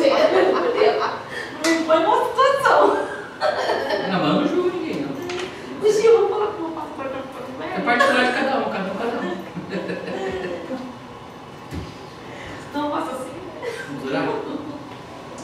Me põe numa situação. Não, mas eu não julgo ninguém, não. Um dia eu vou falar com o pastor. É particular de cada um, cada um. Não faça assim. Vamos orar?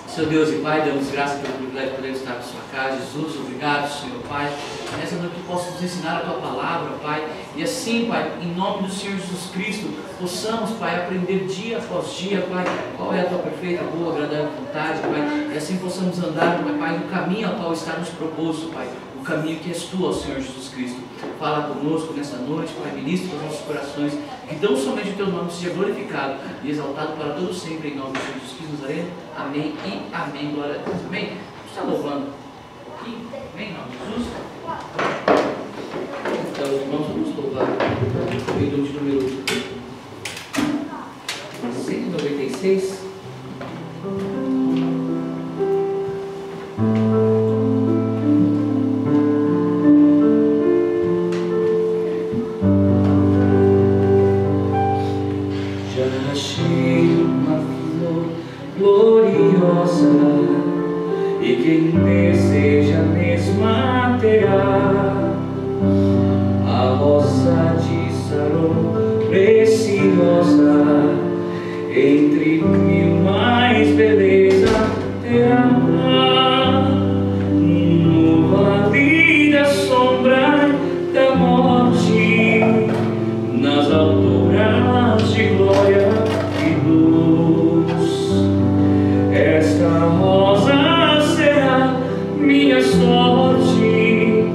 Senhor Deus e Pai, damos graças pelo privilégio de poder estar na sua casa. Jesus, obrigado, Senhor Pai. Nessa noite tu possa nos ensinar a tua palavra, Pai. E assim, Pai, em nome do Senhor Jesus Cristo, possamos, Pai, aprender dia após dia, Pai, qual é a tua perfeita, boa, agradável vontade, Pai. E assim possamos andar, Pai, no caminho ao qual está nos proposto, Pai. O caminho que és tu, ó Senhor Jesus Cristo. Fala conosco nesta noite, Pai, ministra os nossos corações, que tão somente o teu nome seja glorificado e exaltado para todos sempre, em nome de Jesus Cristo Nazareno. Amém e amém. Glória a Deus. Amém. Está louvando um pouquinho? Amém, em nome de Jesus. Então, irmãos, vamos louvar o hino de número 196. E quem deseja a mesma terá a rosa de Saron preciosa, entre mil mais beleza terá. No vale da sombra da morte, nas alturas de glória e luz, esta rosa será minha sorte.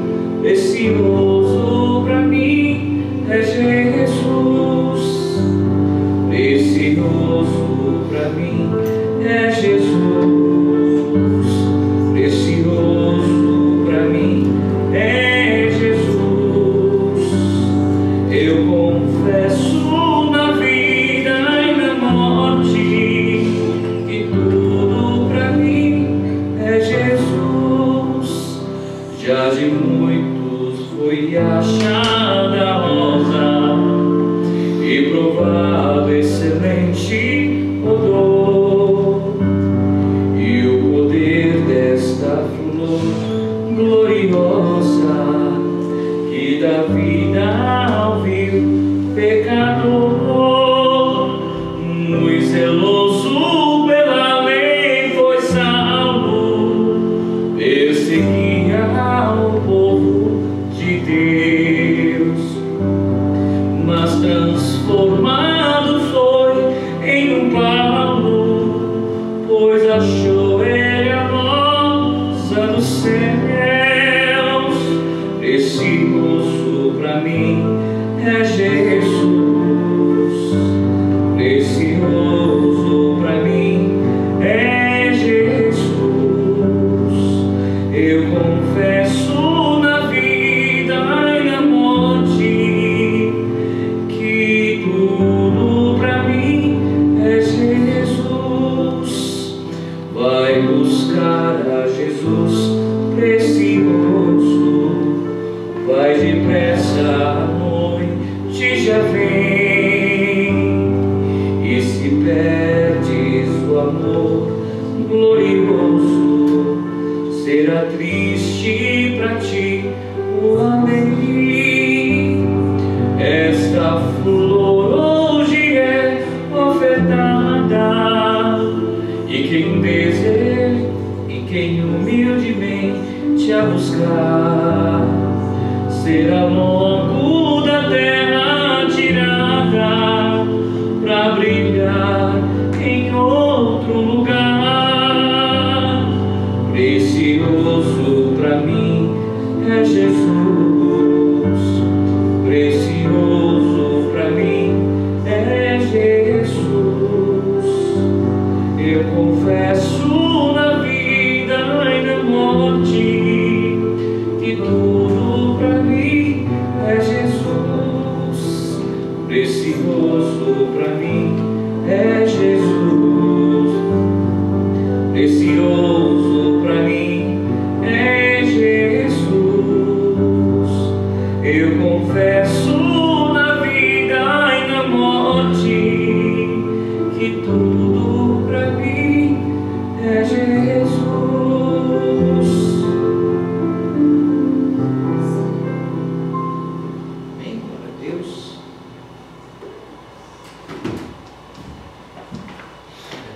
Precioso pra mim é Jesus. Precioso pra mim é Jesus. Precioso pra mim é Jesus. Eu confesso na vida e na morte que tudo pra mim é Jesus. Já de muitos foi achada a rosa e provado excelente odor, e o poder desta flor gloriosa que dá vida ao vil pecador. Muito zeloso pela lei foi Saulo, perseguia o povo de Deus, mas transformado foi em um Paulo, pois achou ele a rosa dos céus. Precioso pra mim é Jesus. Precioso pra mim é Jesus. Eu confesso na vida e na morte que tudo pra mim é Jesus. Vai buscar a Jesus precioso, vai depressa, a noite já vem, e se perdes o amor glorioso, será triste pra ti o amém. Esta flor hoje é ofertada, e quem deseja e quem humildemente a buscar, será logo da terra tirada pra brilhar em outro lugar. Precioso pra mim é Jesus. Precioso pra mim é Jesus. Eu confesso na vida e na morte que tudo pra mim é Jesus. Precioso pra mim é Jesus. Precioso pra mim é Jesus. Eu confesso na vida e na morte que tudo pra mim é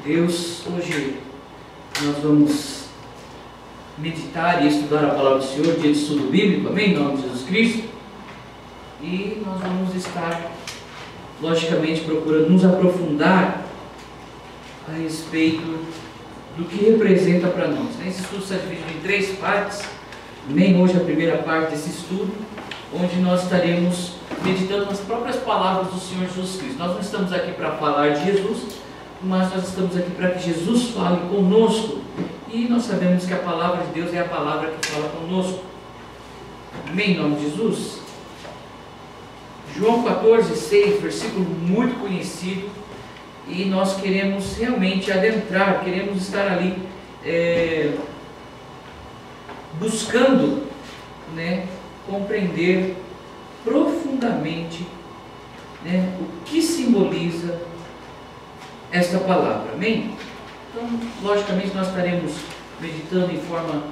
Deus, hoje nós vamos meditar e estudar a palavra do Senhor, dia de estudo bíblico, amém? Em nome de Jesus Cristo. E nós vamos estar, logicamente, procurando nos aprofundar a respeito do que representa para nós. Esse estudo está dividido em 3 partes, amém? Hoje a primeira parte desse estudo, onde nós estaremos meditando nas próprias palavras do Senhor Jesus Cristo. Nós não estamos aqui para falar de Jesus, mas nós estamos aqui para que Jesus fale conosco, e nós sabemos que a palavra de Deus é a palavra que fala conosco, amém? Em nome de Jesus. João 14:6, versículo muito conhecido, e nós queremos realmente adentrar, queremos estar ali buscando, compreender profundamente, o que simboliza esta palavra, amém? Então, logicamente, nós estaremos meditando em forma,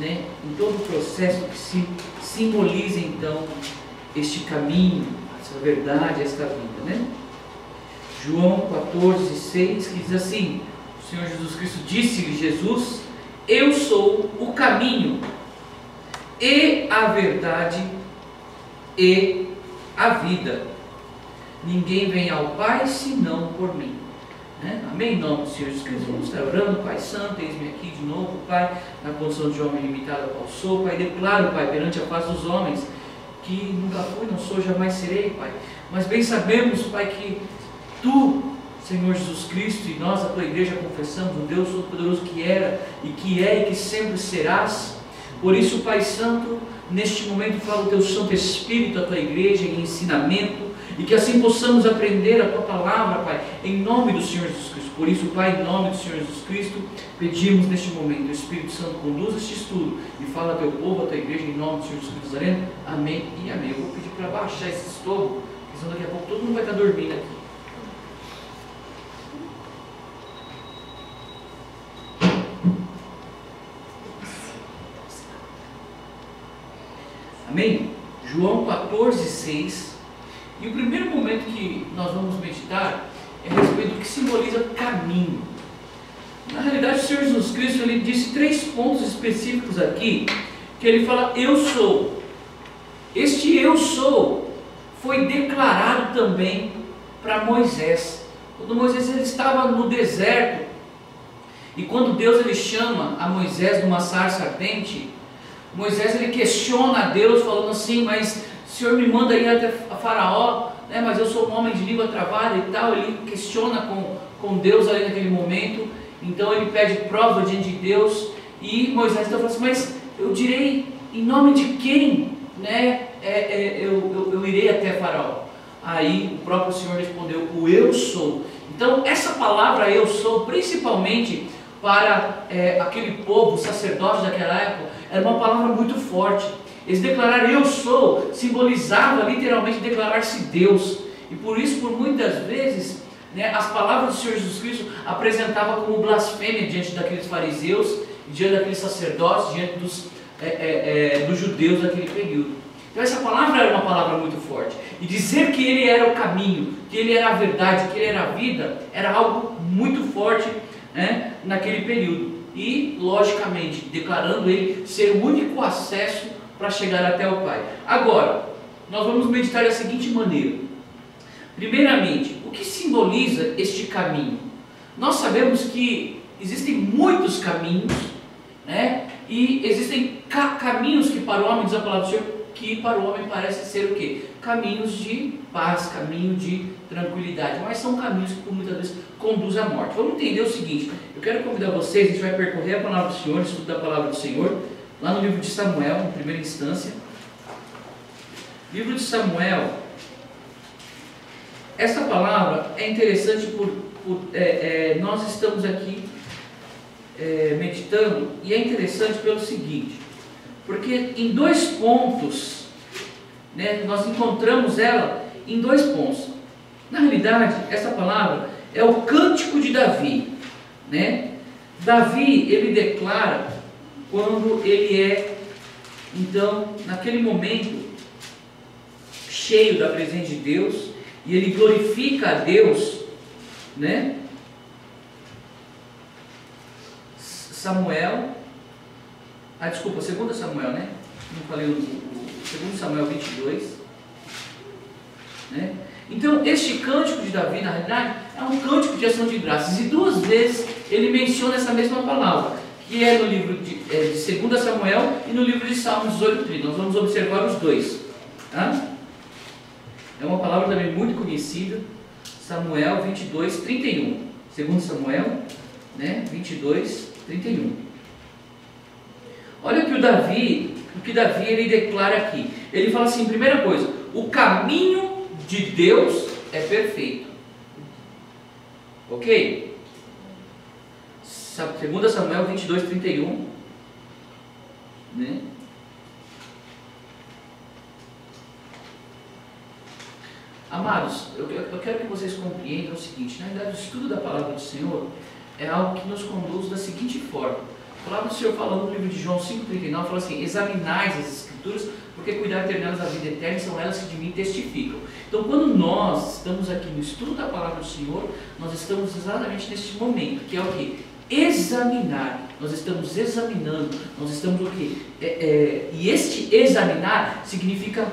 em todo o processo que se simboliza, então, este caminho, essa verdade, esta vida, João 14:6, que diz assim: o Senhor Jesus Cristo disse-lhe, Jesus, eu sou o caminho, e a verdade, e a vida. Ninguém vem ao Pai senão por mim. Amém? Em nome do Senhor Jesus Cristo, vamos estar orando. Pai Santo, eis-me aqui de novo, Pai, na condição de homem limitado a qual sou, Pai. Declaro, Pai, perante a face dos homens, que nunca fui, não sou, jamais serei, Pai. Mas bem sabemos, Pai, que Tu, Senhor Jesus Cristo, e nós, a Tua igreja, confessamos o Deus Todo-Poderoso que era, e que é, e que sempre serás. Por isso, Pai Santo, neste momento fala o Teu Santo Espírito à Tua igreja em ensinamento, e que assim possamos aprender a Tua palavra, Pai, em nome do Senhor Jesus Cristo. Por isso, Pai, em nome do Senhor Jesus Cristo, pedimos neste momento, o Espírito Santo conduza este estudo e fala a Teu povo, a Tua igreja, em nome do Senhor Jesus Cristo Nazareno. Amém e amém. Eu vou pedir para baixar esse estômago, porque senão daqui a pouco todo mundo vai estar dormindo aqui. Amém? João 14:6. E o primeiro momento que nós vamos meditar é a respeito do que simboliza caminho. Na realidade, o Senhor Jesus Cristo, ele disse 3 pontos específicos aqui, que ele fala, eu sou. Este eu sou foi declarado também para Moisés. Quando Moisés ele estava no deserto, e quando Deus ele chama a Moisés numa sarça ardente, Moisés ele questiona a Deus, falando assim, mas o Senhor me manda ir até a Faraó, mas eu sou um homem de língua travada e tal. Ele questiona com Deus ali naquele momento. Então ele pede prova diante de Deus, e Moisés então fala assim, mas eu direi em nome de quem eu irei até Faraó? Aí o próprio Senhor respondeu, o eu sou. Então essa palavra eu sou, principalmente para aquele povo, sacerdote daquela época, era uma palavra muito forte. Eles declararam eu sou, simbolizava literalmente declarar-se Deus. E por isso, por muitas vezes, as palavras do Senhor Jesus Cristo apresentavam como blasfêmia diante daqueles fariseus, diante daqueles sacerdotes, diante dos judeus daquele período. Então essa palavra era uma palavra muito forte. E dizer que Ele era o caminho, que Ele era a verdade, que Ele era a vida, era algo muito forte naquele período. E, logicamente, declarando Ele ser o único acesso para chegar até o Pai. Agora, nós vamos meditar da seguinte maneira. Primeiramente, o que simboliza este caminho? Nós sabemos que existem muitos caminhos, e existem caminhos que para o homem, diz a palavra do Senhor, que para o homem parece ser o quê? Caminhos de paz, caminho de tranquilidade, mas são caminhos que por muitas vezes conduzem à morte. Vamos entender o seguinte, eu quero convidar vocês, a gente vai percorrer a palavra do Senhor, estudo da palavra do Senhor, lá no livro de Samuel, em primeira instância. Livro de Samuel. Essa palavra é interessante nós estamos aqui meditando, e é interessante pelo seguinte, porque em 2 pontos, nós encontramos ela em 2 pontos. Na realidade, essa palavra é o cântico de Davi. Davi, ele declara, quando ele então, naquele momento, cheio da presença de Deus, e ele glorifica a Deus, Samuel, desculpa, 2 Samuel, né? Não falei o 2 Samuel 22, né? Então, este cântico de Davi, na realidade, é um cântico de ação de graças. E 2 vezes ele menciona essa mesma palavra, que é no livro de 2 Samuel e no livro de Salmos 18:30. Nós vamos observar os dois. Tá? É uma palavra também muito conhecida, Samuel 22:31. 2 Samuel, né, 22:31. Olha o que Davi ele declara aqui. Ele fala assim, primeira coisa, o caminho de Deus é perfeito. Ok? 2 Samuel 22:31, né? Amados, eu quero que vocês compreendam o seguinte: na verdade, o estudo da palavra do Senhor é algo que nos conduz da seguinte forma. A palavra do Senhor fala no livro de João 5:39, fala assim: examinais as Escrituras, porque cuidar ter nelas a vida eterna, são elas que de mim testificam. Então, quando nós estamos aqui no estudo da palavra do Senhor, nós estamos exatamente neste momento, que é o quê? Examinar. Nós estamos examinando, nós estamos o quê? E este examinar significa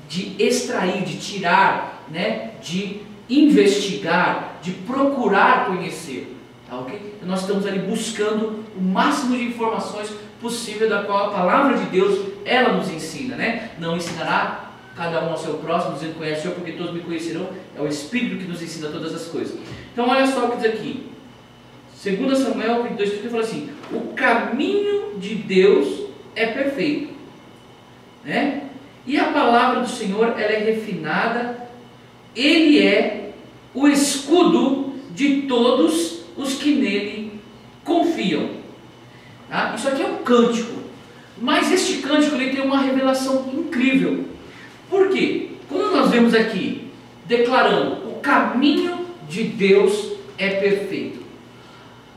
de extrair, de tirar, né? De investigar, de procurar conhecer. Tá, okay? Nós estamos ali buscando o máximo de informações possível, da qual a palavra de Deus ela nos ensina, né? Não ensinará cada um ao seu próximo, dizendo: conhece o Senhor, porque todos me conhecerão. É o Espírito que nos ensina todas as coisas. Então olha só o que diz aqui, 2 Samuel 22:30, fala assim: o caminho de Deus é perfeito, né? E a palavra do Senhor ela é refinada, ele é o escudo de todos os que nele confiam. Tá? Isso aqui é um cântico, mas este cântico ele tem uma revelação incrível. Por quê? Quando nós vemos aqui declarando o caminho de Deus é perfeito,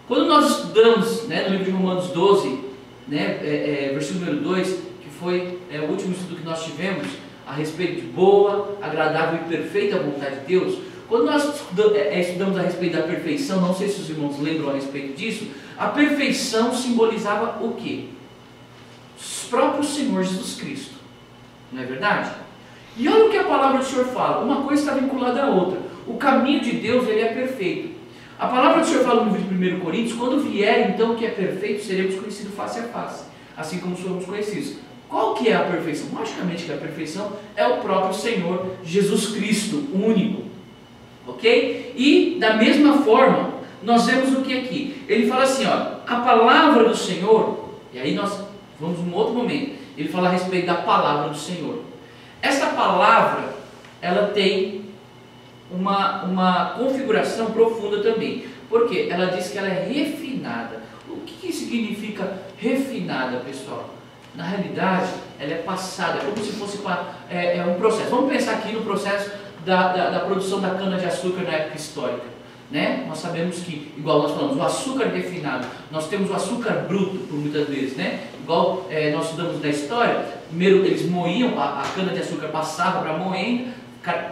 quando nós estudamos, né, no livro de Romanos 12, né, versículo número 2, que foi o último estudo que nós tivemos a respeito de boa, agradável e perfeita vontade de Deus. Quando nós estudamos a respeito da perfeição, não sei se os irmãos lembram a respeito disso, a perfeição simbolizava o quê? O próprio Senhor Jesus Cristo, não é verdade? E olha o que a palavra do Senhor fala, uma coisa está vinculada à outra. O caminho de Deus ele é perfeito. A palavra do Senhor fala no livro de 1 Coríntios: quando vier então o que é perfeito, seremos conhecidos face a face, assim como somos conhecidos. Qual que é a perfeição? Logicamente que a perfeição é o próprio Senhor Jesus Cristo, único. Ok? E da mesma forma, nós vemos o que aqui? Ele fala assim, ó, a palavra do Senhor, e aí nós vamos num outro momento, ele fala a respeito da palavra do Senhor. Esta palavra, ela tem uma configuração profunda também. Por quê? Ela diz que ela é refinada. O que significa refinada, pessoal? Na realidade, ela é passada, é como se fosse um processo. Vamos pensar aqui no processo da produção da cana-de-açúcar na época histórica, né? Nós sabemos que, igual nós falamos, o açúcar refinado, nós temos o açúcar bruto, por muitas vezes, né? Igual nós estudamos na história, primeiro eles moíam, a cana-de-açúcar passava para moendo,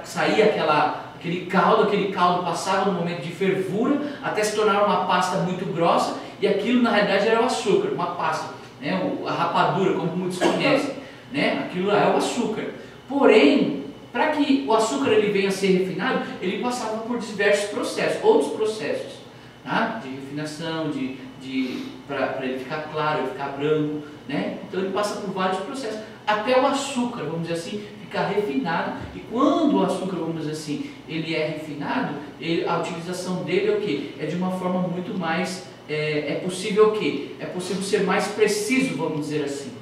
saía aquele caldo passava no momento de fervura, até se tornar uma pasta muito grossa, e aquilo na realidade era o açúcar, uma pasta, né? A rapadura, como muitos conhecem, né? Aquilo lá é o açúcar. Porém, para que o açúcar ele venha a ser refinado, ele passava por diversos processos, outros processos, tá? De refinação, para ele ficar claro, ele ficar branco, né? Então ele passa por vários processos, até o açúcar, vamos dizer assim, ficar refinado. E quando o açúcar, vamos dizer assim, ele é refinado, a utilização dele é o quê? É de uma forma muito mais, é possível o quê? É possível ser mais preciso, vamos dizer assim,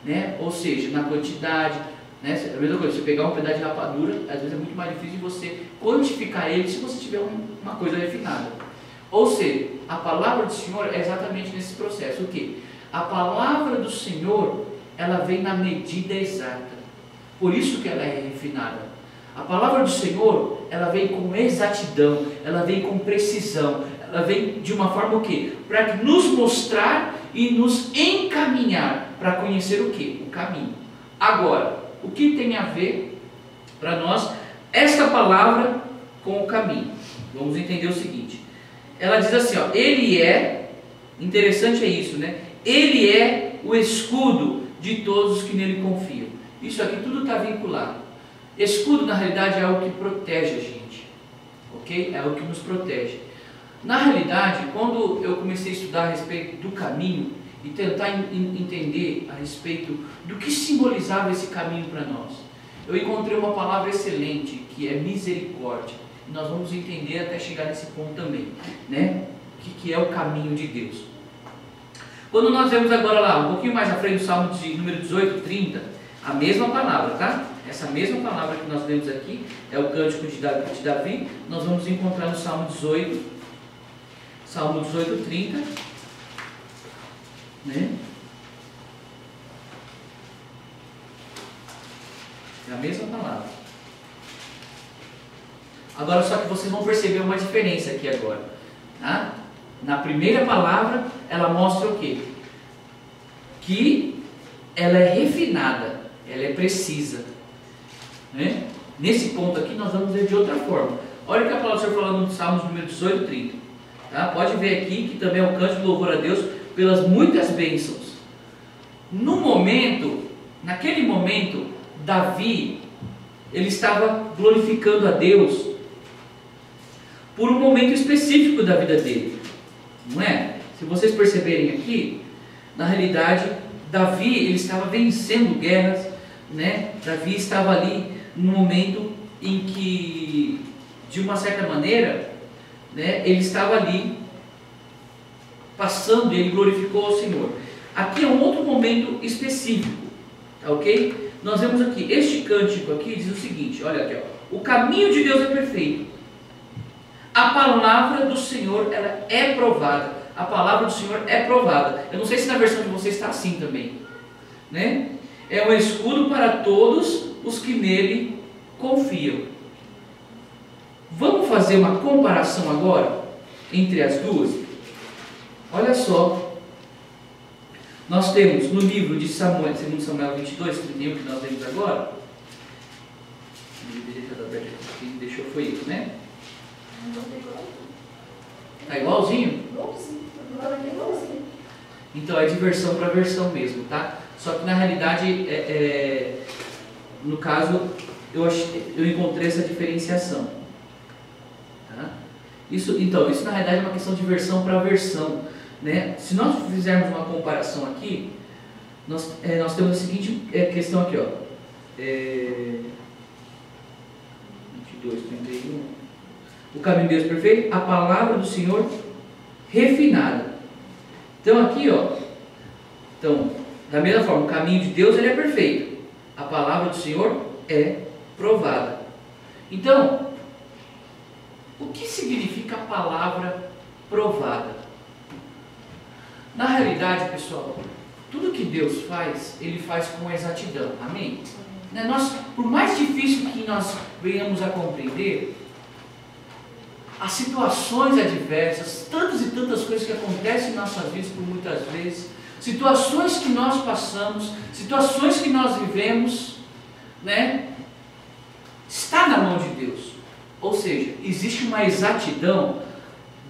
né? Ou seja, na quantidade, né? É a mesma coisa, você pegar um pedaço de rapadura, às vezes é muito mais difícil de você quantificar ele se você tiver uma coisa refinada. Ou seja, a palavra do Senhor é exatamente nesse processo. O quê? A palavra do Senhor, ela vem na medida exata. Por isso que ela é refinada. A palavra do Senhor, ela vem com exatidão, ela vem com precisão, ela vem de uma forma o quê? Para nos mostrar e nos encaminhar para conhecer o quê? O caminho. Agora, o que tem a ver para nós esta palavra com o caminho? Vamos entender o seguinte. Ela diz assim, ó, ele é interessante é isso, né? Ele é o escudo de todos os que nele confiam. Isso aqui tudo está vinculado. Escudo, na realidade, é algo que protege a gente, ok? É algo que nos protege. Na realidade, quando eu comecei a estudar a respeito do caminho e tentar entender a respeito do que simbolizava esse caminho para nós, eu encontrei uma palavra excelente, que é misericórdia. E nós vamos entender até chegar nesse ponto também, né? O que é o caminho de Deus. Quando nós vemos agora lá, um pouquinho mais à frente do Salmo de número 18, 30, a mesma palavra, tá? Essa mesma palavra que nós lemos aqui é o cântico de Davi. Nós vamos encontrar no Salmo 18, 30, né? É a mesma palavra. Agora só que vocês vão perceber uma diferença aqui agora, tá? Na primeira palavra, ela mostra o quê? Que ela é refinada, ela é precisa, né? Nesse ponto aqui nós vamos ver de outra forma. Olha o que a palavra do Senhor falando no Salmos número 18, 30. Tá? Pode ver aqui que também é um canto de louvor a Deus pelas muitas bênçãos. Naquele momento, Davi, ele estava glorificando a Deus por um momento específico da vida dele, não é? Se vocês perceberem aqui, na realidade, Davi, ele estava vencendo guerras, né? Davi estava ali no momento em que, de uma certa maneira, né, ele estava ali passando e ele glorificou ao Senhor. Aqui é um outro momento específico, tá, ok? Nós vemos aqui, este cântico aqui diz o seguinte, olha aqui, ó, o caminho de Deus é perfeito, a palavra do Senhor, ela é provada, a palavra do Senhor é provada. Eu não sei se na versão de vocês está assim também, né? É um escudo para todos os que nele confiam. Vamos fazer uma comparação agora entre as duas? Olha só, nós temos no livro de Samuel, 2 Samuel 22, 31, que nós lemos agora, deixou foi isso, né? Está igualzinho? Então é de versão para versão mesmo, tá? Só que na realidade, no caso, eu encontrei essa diferenciação. Tá? Isso na realidade é uma questão de versão para versão, né? Se nós fizermos uma comparação aqui, nós temos a seguinte questão aqui, ó. 22, 31. O caminho de Deus perfeito, a palavra do Senhor refinada. Então aqui, ó, da mesma forma, o caminho de Deus ele é perfeito, a palavra do Senhor é provada. Então, o que significa a palavra provada? Na realidade, pessoal, tudo que Deus faz, Ele faz com exatidão, amém? Por mais difícil que nós venhamos a compreender, as situações adversas, tantas e tantas coisas que acontecem em nossas vidas por muitas vezes, situações que nós passamos, situações que nós vivemos, né? Está na mão de Deus. Ou seja, existe uma exatidão.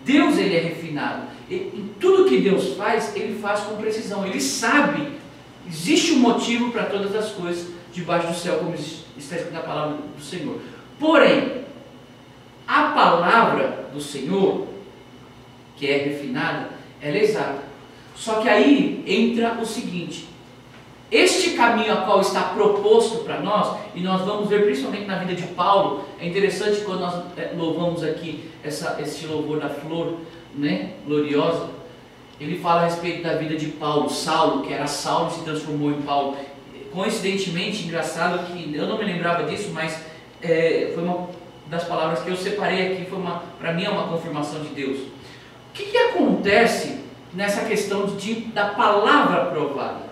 Deus ele é refinado. Em tudo que Deus faz, Ele faz com precisão. Ele sabe, existe um motivo para todas as coisas debaixo do céu, como está escrito na palavra do Senhor. Porém, a palavra do Senhor, que é refinada, ela é exata. Só que aí entra o seguinte: este caminho a qual está proposto para nós, e nós vamos ver principalmente na vida de Paulo, é interessante quando nós louvamos aqui este louvor da flor, né, gloriosa, ele fala a respeito da vida de Paulo, Saulo, que era Saulo e se transformou em Paulo. Coincidentemente, engraçado que eu não me lembrava disso, mas foi uma das palavras que eu separei aqui, para mim é uma confirmação de Deus. O que acontece nessa questão da palavra provada?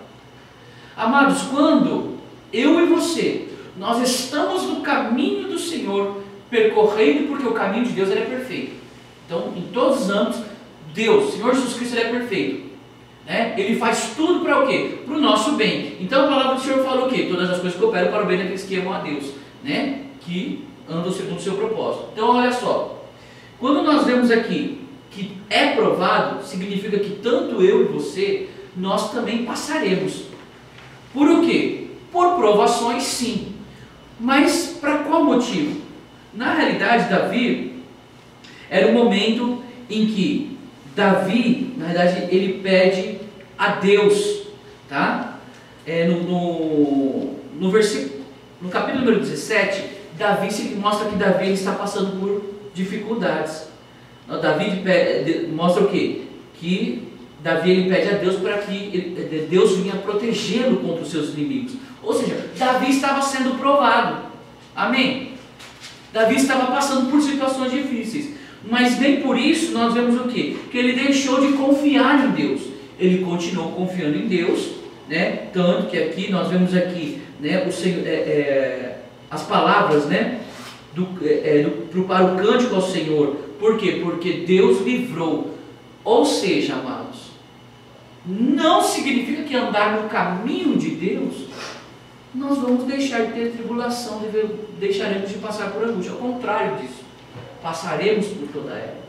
Amados, quando eu e você, nós estamos no caminho do Senhor, percorrendo, porque o caminho de Deus ele é perfeito. Então, em todos os âmbitos, Deus, Senhor Jesus Cristo, ele é perfeito. Né? Ele faz tudo para o quê? Para o nosso bem. Então a palavra do Senhor fala o quê? Todas as coisas cooperam para o bem daqueles que amam a Deus, né? Que andam segundo o seu propósito. Então olha só, quando nós vemos aqui que é provado, significa que tanto eu e você, nós também passaremos. Por o quê? Por provações, sim. Mas para qual motivo? Na realidade, Davi era um momento em que Davi, na verdade, ele pede a Deus, tá? No capítulo número 17, Davi mostra que Davi ele está passando por dificuldades. Davi mostra o quê? Que Davi ele pede a Deus para que Deus venha protegê-lo contra os seus inimigos. Ou seja, Davi estava sendo provado. Amém? Davi estava passando por situações difíceis. Mas nem por isso nós vemos o quê? Que ele deixou de confiar em Deus. Ele continuou confiando em Deus, né? Tanto que aqui nós vemos aqui, né, o Senhor, as palavras, né, para o cântico ao Senhor. Por quê? Porque Deus livrou. Ou seja, amados, não significa que andar no caminho de Deus nós vamos deixar de ter tribulação, deixaremos de passar por angústia. Ao contrário disso, passaremos por toda ela,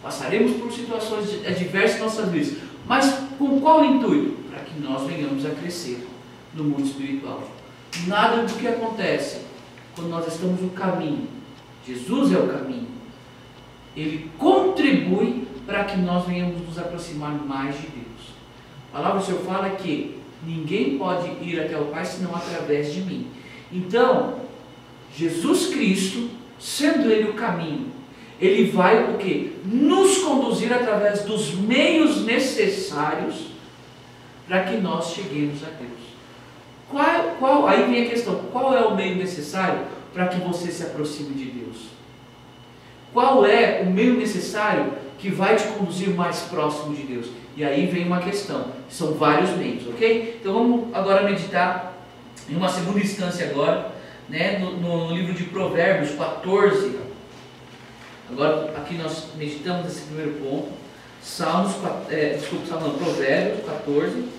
passaremos por situações adversas em nossas vidas. Mas com qual intuito? Para que nós venhamos a crescer no mundo espiritual. Nada do que acontece quando nós estamos no caminho, Jesus é o caminho, ele contribui para que nós venhamos nos aproximar mais de Deus. A palavra do Senhor fala que ninguém pode ir até o Pai senão através de mim. Então, Jesus Cristo, sendo Ele o caminho, Ele vai o quê? Nos conduzir através dos meios necessários para que nós cheguemos a Deus. Aí vem a questão, qual é o meio necessário para que você se aproxime de Deus? Qual é o meio necessário que vai te conduzir mais próximo de Deus? E aí vem uma questão, são vários meios, ok? Então vamos agora meditar em uma segunda instância agora, né, no livro de Provérbios 14. Agora aqui nós meditamos esse primeiro ponto, Provérbios 14.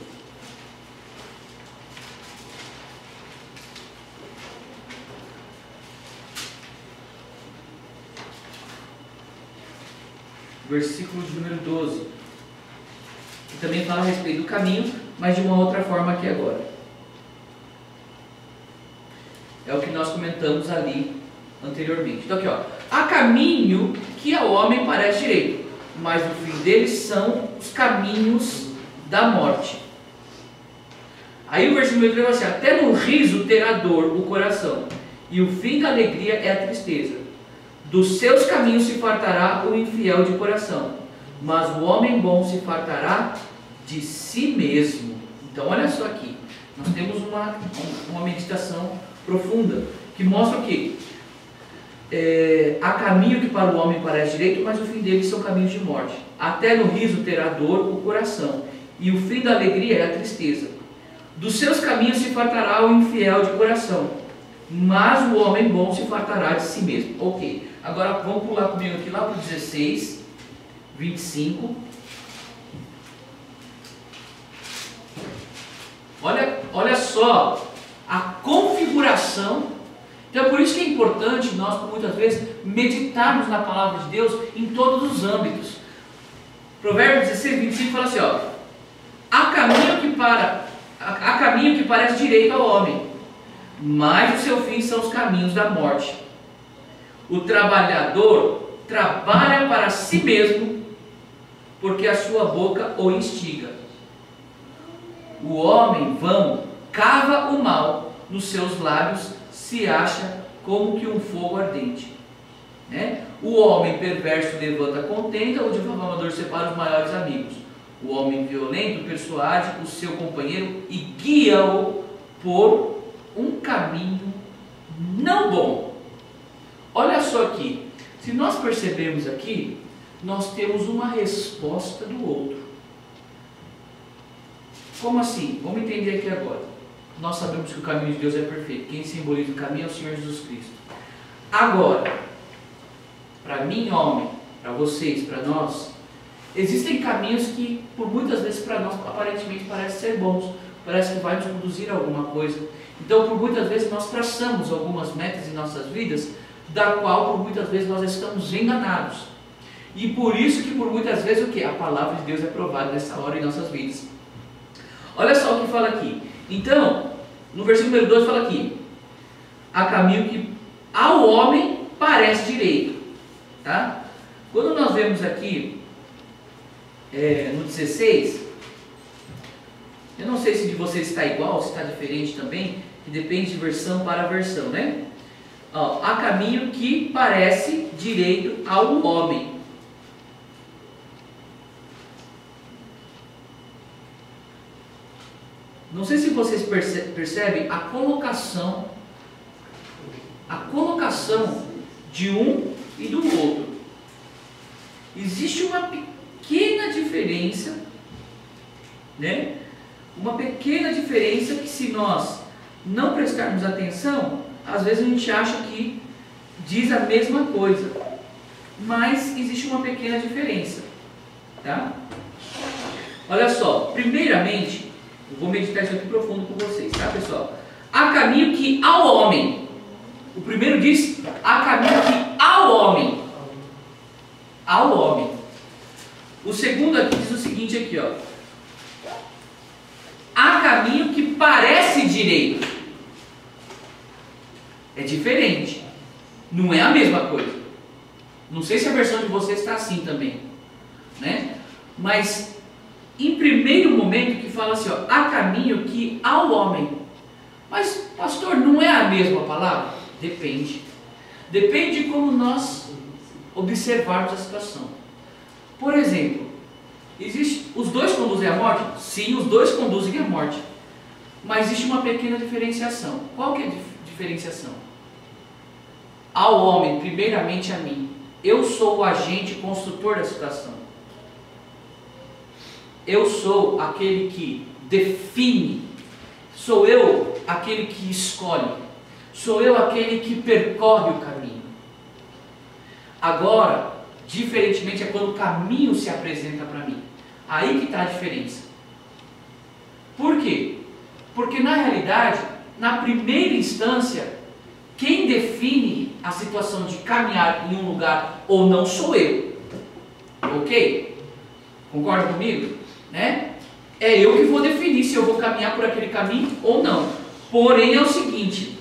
Versículo de número 12, que também fala a respeito do caminho, mas de uma outra forma aqui agora. É o que nós comentamos ali anteriormente. Então aqui, ó, há caminho que ao homem parece direito, mas o fim deles são os caminhos da morte. Aí o versículo 8 assim, até no riso terá dor o coração, e o fim da alegria é a tristeza. Dos seus caminhos se fartará o infiel de coração, mas o homem bom se fartará de si mesmo. Então olha só aqui, nós temos uma meditação profunda, que mostra o quê? Há caminho que para o homem parece direito, mas o fim dele são caminhos de morte. Até no riso terá dor o coração, e o fim da alegria é a tristeza. Dos seus caminhos se fartará o infiel de coração, mas o homem bom se fartará de si mesmo. Ok, agora vamos pular comigo aqui lá para o 16, 25. Olha só a configuração. Então é por isso que é importante nós, por muitas vezes, meditarmos na palavra de Deus em todos os âmbitos. Provérbios 16, 25 fala assim, ó, há caminho que parece direito ao homem, mas o seu fim são os caminhos da morte. O trabalhador trabalha para si mesmo, porque a sua boca o instiga. O homem vão cava o mal, nos seus lábios se acha como que um fogo ardente. Né? O homem perverso levanta contenda, o difamador separa os maiores amigos. O homem violento persuade o seu companheiro e guia-o por um caminho não bom. Olha só aqui, se nós percebermos aqui, nós temos uma resposta do outro. Como assim? Vamos entender aqui agora. Nós sabemos que o caminho de Deus é perfeito. Quem simboliza o caminho é o Senhor Jesus Cristo. Agora, para mim, homem, para vocês, para nós, existem caminhos que, por muitas vezes, para nós, aparentemente parecem ser bons. Parece que vai nos conduzir a alguma coisa. Então, por muitas vezes, nós traçamos algumas metas em nossas vidas, da qual, por muitas vezes, nós estamos enganados. E por isso que por muitas vezes o que? A palavra de Deus é provada nessa hora em nossas vidas. Olha só o que fala aqui. Então, no versículo número 2 fala aqui: há caminho que ao homem parece direito. Tá? Quando nós vemos aqui no 16, eu não sei se de vocês está igual, se está diferente também, que depende de versão para versão, né? Ó, há caminho que parece direito ao homem. Não sei se vocês percebem a colocação de um e do outro. Existe uma pequena diferença, né? Uma pequena diferença que, se nós não prestarmos atenção, às vezes a gente acha que diz a mesma coisa, mas existe uma pequena diferença, tá? Olha só, primeiramente, eu vou meditar isso aqui profundo com vocês, tá, pessoal? Há caminho que ao homem. O primeiro diz: há caminho que ao homem. Ao homem. O segundo aqui diz o seguinte aqui, ó: há caminho que parece direito. É diferente. Não é a mesma coisa. Não sei se a versão de vocês está assim também, né? Mas em primeiro momento que fala assim, ó: há caminho que ao homem. Mas, pastor, não é a mesma palavra? Depende. Depende de como nós observarmos a situação. Por exemplo, os dois conduzem à morte? Sim, os dois conduzem à morte. Mas existe uma pequena diferenciação. Qual que é a diferenciação? Ao homem, primeiramente a mim. Eu sou o agente construtor da situação. Eu sou aquele que define. Sou eu aquele que escolhe. Sou eu aquele que percorre o caminho. Agora, diferentemente é quando o caminho se apresenta para mim. Aí que está a diferença. Por quê? Porque na realidade, na primeira instância, quem define a situação de caminhar em um lugar ou não sou eu. Ok? Concorda comigo? Né? É eu que vou definir se eu vou caminhar por aquele caminho ou não. Porém é o seguinte: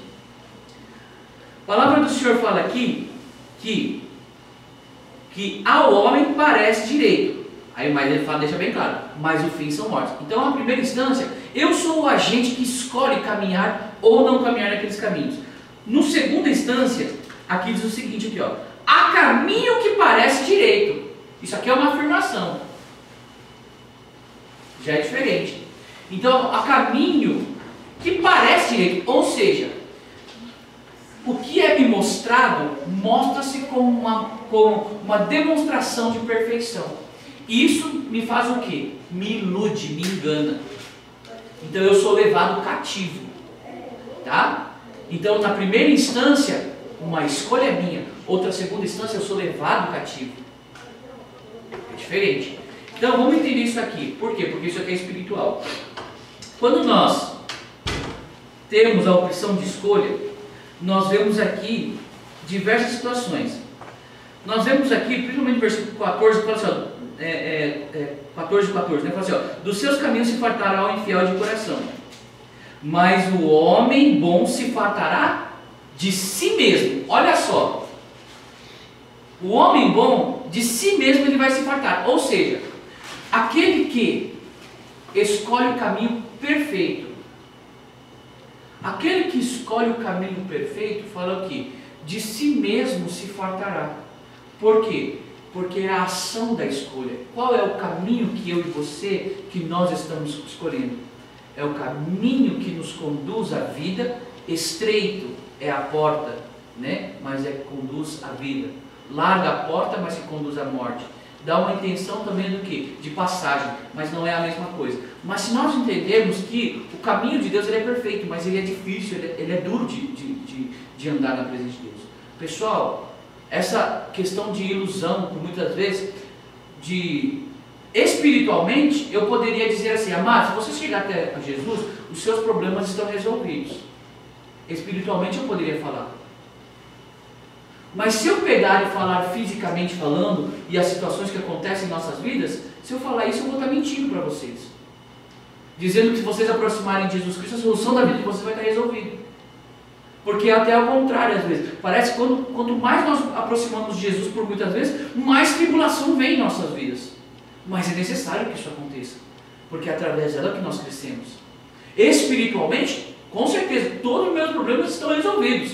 a palavra do Senhor fala aqui que ao homem parece direito. Aí, mas ele fala, deixa bem claro, mas o fim são mortes. Então, na primeira instância, eu sou o agente que escolhe caminhar ou não caminhar naqueles caminhos. No segunda instância, aqui diz o seguinte aqui, ó: há caminho que parece direito. Isso aqui é uma afirmação. Já é diferente. Então, há caminho que parece direito, ou seja, o que é me mostrado mostra-se como uma demonstração de perfeição. Isso me faz o quê? Me ilude, me engana. Então eu sou levado cativo, tá? Então, na primeira instância, uma escolha minha. Outra segunda instância, eu sou levado cativo. É diferente. Então vamos entender isso aqui. Por quê? Porque isso aqui é espiritual. Quando nós temos a opção de escolha, nós vemos aqui diversas situações. Nós vemos aqui, principalmente no versículo 14, fala assim, ó, 14, né? Fala assim, ó: dos seus caminhos se fartará o infiel de coração, mas o homem bom se fartará de si mesmo. Olha só, o homem bom de si mesmo ele vai se fartar. Ou seja, aquele que escolhe o caminho perfeito, aquele que escolhe o caminho perfeito, fala aqui, de si mesmo se fartará. Por quê? Porque é a ação da escolha. Qual é o caminho que eu e você, que nós estamos escolhendo? É o caminho que nos conduz à vida. Estreito é a porta, né? Mas é que conduz à vida. Larga a porta, mas que conduz à morte. Dá uma intenção também do quê? De passagem, mas não é a mesma coisa. Mas se nós entendermos que o caminho de Deus ele é perfeito, mas ele é difícil, ele é duro de andar na presença de Deus. Pessoal, essa questão de ilusão, por muitas vezes, espiritualmente, eu poderia dizer assim: amado, se você chegar até Jesus, os seus problemas estão resolvidos. Espiritualmente eu poderia falar. Mas se eu pegar e falar fisicamente falando, e as situações que acontecem em nossas vidas, se eu falar isso, eu vou estar mentindo para vocês. Dizendo que se vocês aproximarem de Jesus Cristo, a solução da vida de vocês vai estar resolvida. Porque é até ao contrário, às vezes. Parece que quanto mais nós aproximamos de Jesus, por muitas vezes, mais tribulação vem em nossas vidas. Mas é necessário que isso aconteça. Porque é através dela que nós crescemos. Espiritualmente, com certeza, todos os meus problemas estão resolvidos.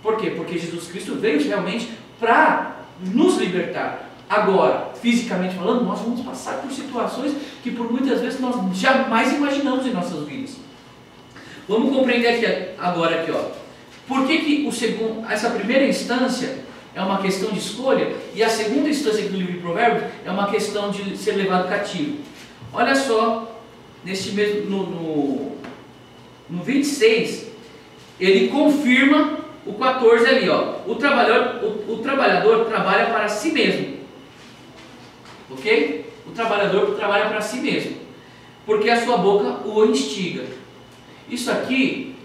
Por quê? Porque Jesus Cristo veio realmente para nos libertar. Agora, fisicamente falando, nós vamos passar por situações que por muitas vezes nós jamais imaginamos em nossas vidas. Vamos compreender aqui, agora aqui, ó. Por que essa primeira instância é uma questão de escolha e a segunda instância aqui do livro de Provérbios é uma questão de ser levado cativo? Olha só, neste mesmo, no 26, ele confirma o 14 ali, ó. O trabalhador trabalha para si mesmo. Ok? O trabalhador trabalha para si mesmo, porque a sua boca o instiga. Isso aqui,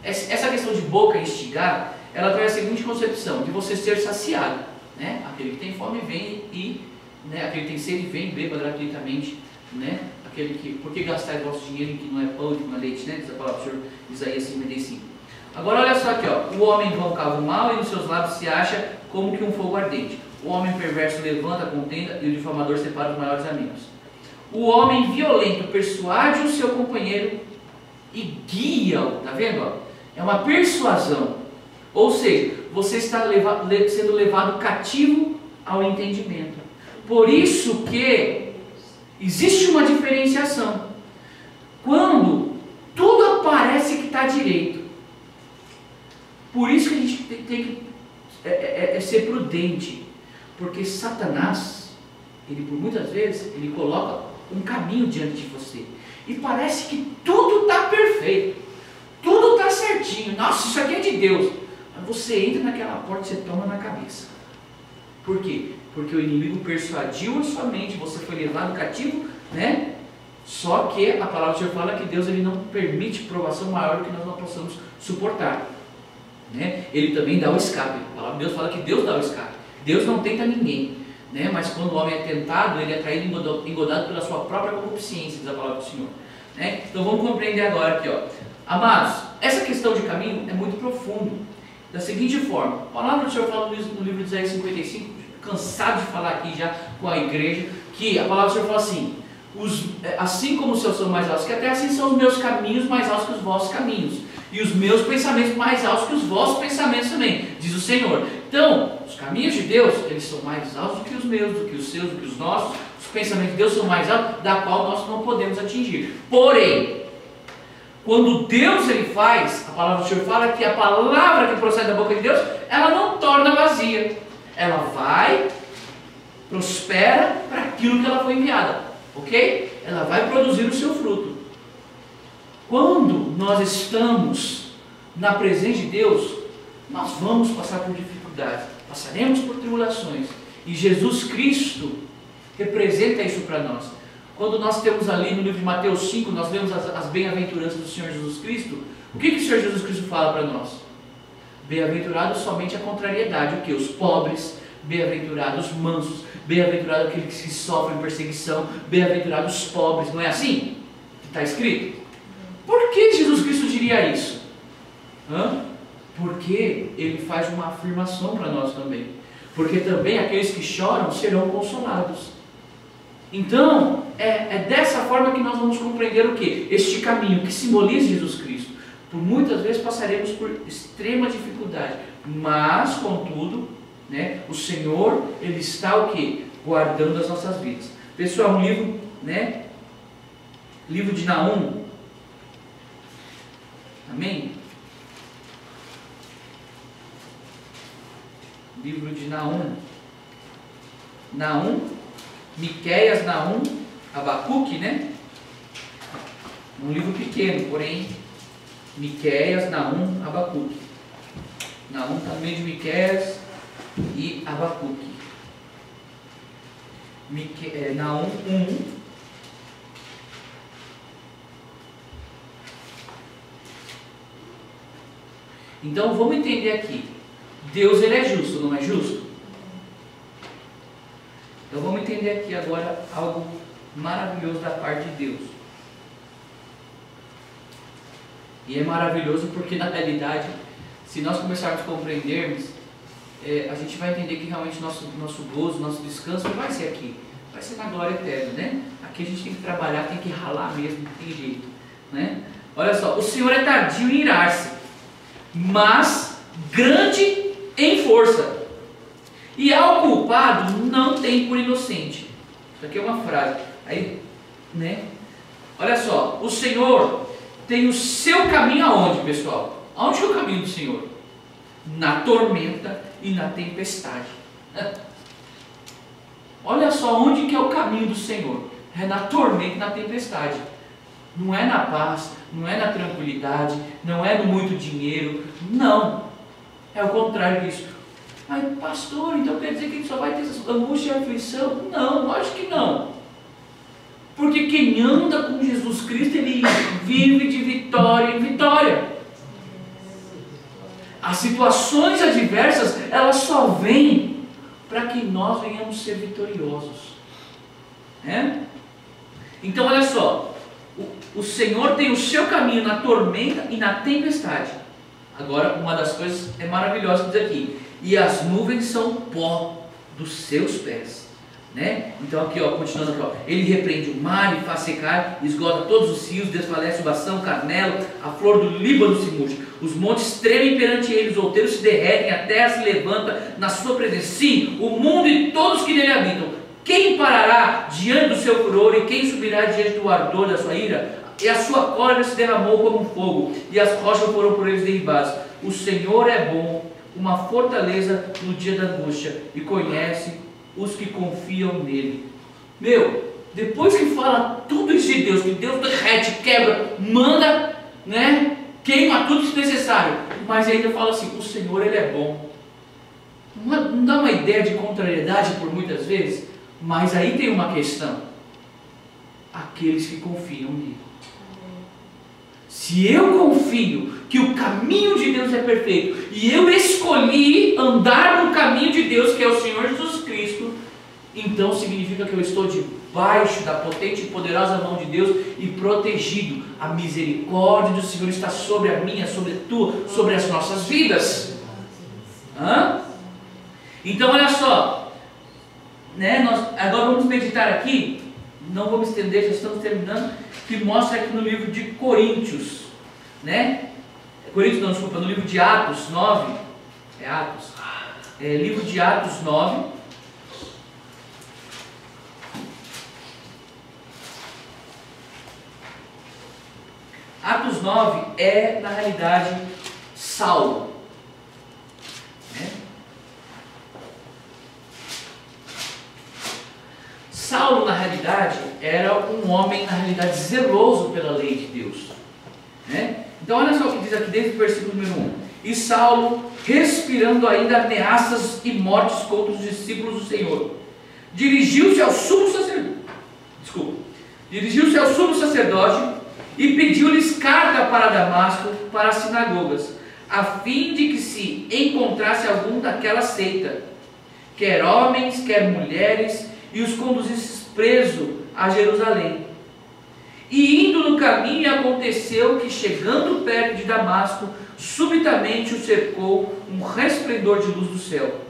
essa questão de boca instigar, ela traz a seguinte concepção, de você ser saciado, né? Aquele que tem fome vem e, né? Aquele que tem sede vem e beba gratuitamente, né? Aquele que, por que gastar o vosso dinheiro em que não é pão e que não é leite, né? Diz a palavra do Senhor, Isaías 55. Agora olha só aqui, ó. O homem vão cava o mal e nos seus lábios se acha como que um fogo ardente. O homem perverso levanta a contenda e o difamador separa os maiores amigos. O homem violento persuade o seu companheiro e guia-o. Está vendo? Ó? É uma persuasão. Ou seja, você está sendo levado cativo ao entendimento. Por isso que existe uma diferenciação. Quando tudo parece que está direito. Por isso que a gente tem que ser prudente. Porque Satanás, ele por muitas vezes, ele coloca um caminho diante de você. E parece que tudo está perfeito. Tudo está certinho. Nossa, isso aqui é de Deus. Mas você entra naquela porta e você toma na cabeça. Por quê? Porque o inimigo persuadiu a sua mente, você foi levado cativo, né? Só que a palavra do Senhor fala que Deus ele não permite provação maior do que nós não possamos suportar. Né? Ele também dá o escape. A palavra de Deus fala que Deus dá o escape. Deus não tenta ninguém, né? Mas quando o homem é tentado, ele é traído e engodado pela sua própria concupiscência, diz a palavra do Senhor. Né? Então vamos compreender agora aqui, ó. Amados, essa questão de caminho é muito profundo. Da seguinte forma, a palavra do Senhor fala no livro de Isaías 55, cansado de falar aqui já com a igreja, que a palavra do Senhor fala assim, assim como os seus são mais altos que a terra, assim são os meus caminhos mais altos que os vossos caminhos, e os meus pensamentos mais altos que os vossos pensamentos também, diz o Senhor. Então, os caminhos de Deus, eles são mais altos do que os meus, do que os seus, do que os nossos. Os pensamentos de Deus são mais altos, da qual nós não podemos atingir. Porém, quando Deus ele faz, a palavra do Senhor fala que a palavra que procede da boca de Deus, ela não torna vazia. Ela vai, prospera para aquilo que ela foi enviada. Ok? Ela vai produzir o seu fruto. Quando nós estamos na presença de Deus, nós vamos passar por dificuldades, passaremos por tribulações, e Jesus Cristo representa isso para nós. Quando nós temos ali no livro de Mateus 5, nós vemos as bem-aventuranças do Senhor Jesus Cristo, o que o Senhor Jesus Cristo fala para nós? Bem-aventurados somente a contrariedade, o que? Os pobres, bem-aventurados os mansos, bem-aventurados aqueles que sofrem perseguição, bem-aventurados os pobres, não é assim que está escrito? Por que Jesus Cristo diria isso? Porque ele faz uma afirmação para nós também. Porque também aqueles que choram serão consolados. Então, é dessa forma que nós vamos compreender o que? Este caminho que simboliza Jesus Cristo. Por muitas vezes passaremos por extrema dificuldade. Mas, contudo, né, o Senhor, Ele está o que? Guardando as nossas vidas. Pessoal, um livro, né? Livro de Naum. Amém? Livro de Naum. Naum, Miqueias, Naum, Abacuque, né? Um livro pequeno, porém, Miqueias, Naum, Abacuque. Naum está no meio de Miqueias e Abacuque. Naum 1. Então vamos entender aqui. Deus, ele é justo, não é justo? Então vamos entender aqui agora algo maravilhoso da parte de Deus. E é maravilhoso porque, na realidade, se nós começarmos a compreendermos, a gente vai entender que realmente nosso gozo, nosso descanso não vai ser aqui, vai ser na glória eterna, né? Aqui a gente tem que trabalhar, tem que ralar mesmo, não tem jeito, né? Olha só, o Senhor é tardio em irar-se, mas grande em força, e ao culpado não tem por inocente. Isso aqui é uma frase, aí, né? Olha só, o Senhor tem o seu caminho aonde, pessoal? Aonde é o caminho do Senhor? Na tormenta e na tempestade. Olha só onde que é o caminho do Senhor. É na tormenta e na tempestade. Não é na paz, não é na tranquilidade, não é no muito dinheiro. Não. É o contrário disso. Mas pastor, então quer dizer que ele só vai ter essa angústia e aflição? Não, lógico que não. Porque quem anda com Jesus Cristo, ele vive de vitória em vitória. As situações adversas, elas só vêm para que nós venhamos ser vitoriosos. Então olha só, o Senhor tem o seu caminho na tormenta e na tempestade. Agora, uma das coisas é maravilhosa que diz aqui: e as nuvens são pó dos seus pés. Então aqui, continuando aqui, ele repreende o mar e faz secar, esgota todos os rios, desfalece o Bação, o Carmelo, a flor do Líbano se murcha, os montes tremem perante ele, os outeiros se derretem, a terra se levanta na sua presença. Sim, o mundo e todos que nele habitam. Quem parará diante do seu furor e quem subirá diante do ardor da sua ira? E a sua cólera se derramou como um fogo, e as rochas foram por eles derribadas. O Senhor é bom, uma fortaleza no dia da angústia, e conhece os que confiam nele. Depois que fala tudo isso de Deus, que Deus derrete, quebra, manda, queima tudo desnecessário, mas ainda fala assim: o Senhor, ele é bom. Não dá uma ideia de contrariedade por muitas vezes? Mas aí tem uma questão: aqueles que confiam nele. Se eu confio que o caminho de Deus é perfeito, e eu escolhi andar no caminho de Deus, que é o Senhor Jesus Cristo, então significa que eu estou debaixo da potente e poderosa mão de Deus e protegido. A misericórdia do Senhor está sobre a minha, sobre a tua, sobre as nossas vidas. Então olha só, nós agora vamos meditar aqui, não vamos estender, já estamos terminando, que mostra aqui no livro de Coríntios, no livro de Atos 9, livro de Atos 9, Atos 9 é, na realidade, Saulo. Saulo, na realidade, era um homem, na realidade, zeloso pela lei de Deus. Então, olha só o que diz aqui desde o versículo número 1. E Saulo, respirando ainda ameaças e mortes contra os discípulos do Senhor, dirigiu-se ao sumo sacerdote e pediu-lhes carta para Damasco, para as sinagogas, a fim de que se encontrasse algum daquela seita, quer homens, quer mulheres, e os conduzisse preso a Jerusalém. E indo no caminho, aconteceu que, chegando perto de Damasco, subitamente o cercou um resplendor de luz do céu.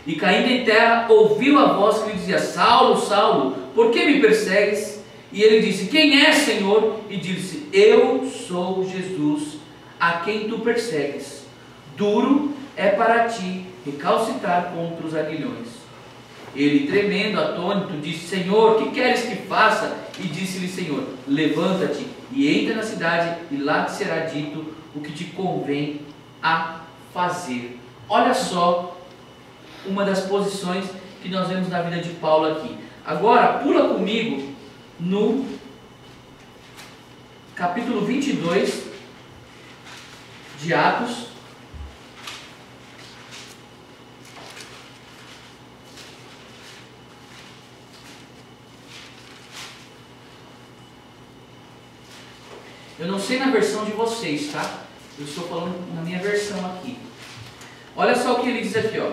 E caindo em terra, ouviu a voz que lhe dizia: Saulo, Saulo, por que me persegues? E ele disse: Quem é, Senhor? E disse: Eu sou Jesus, a quem tu persegues. Duro é para ti recalcitrar contra os aguilhões. Ele, tremendo, atônito, disse: Senhor, que queres que faça? E disse-lhe: Senhor, levanta-te e entra na cidade, e lá te será dito o que te convém a fazer. Olha só uma das posições que nós vemos na vida de Paulo aqui. Agora, pula comigo no capítulo 22 de Atos. Eu não sei na versão de vocês, tá? Eu estou falando na minha versão aqui. Olha só o que ele diz aqui, ó.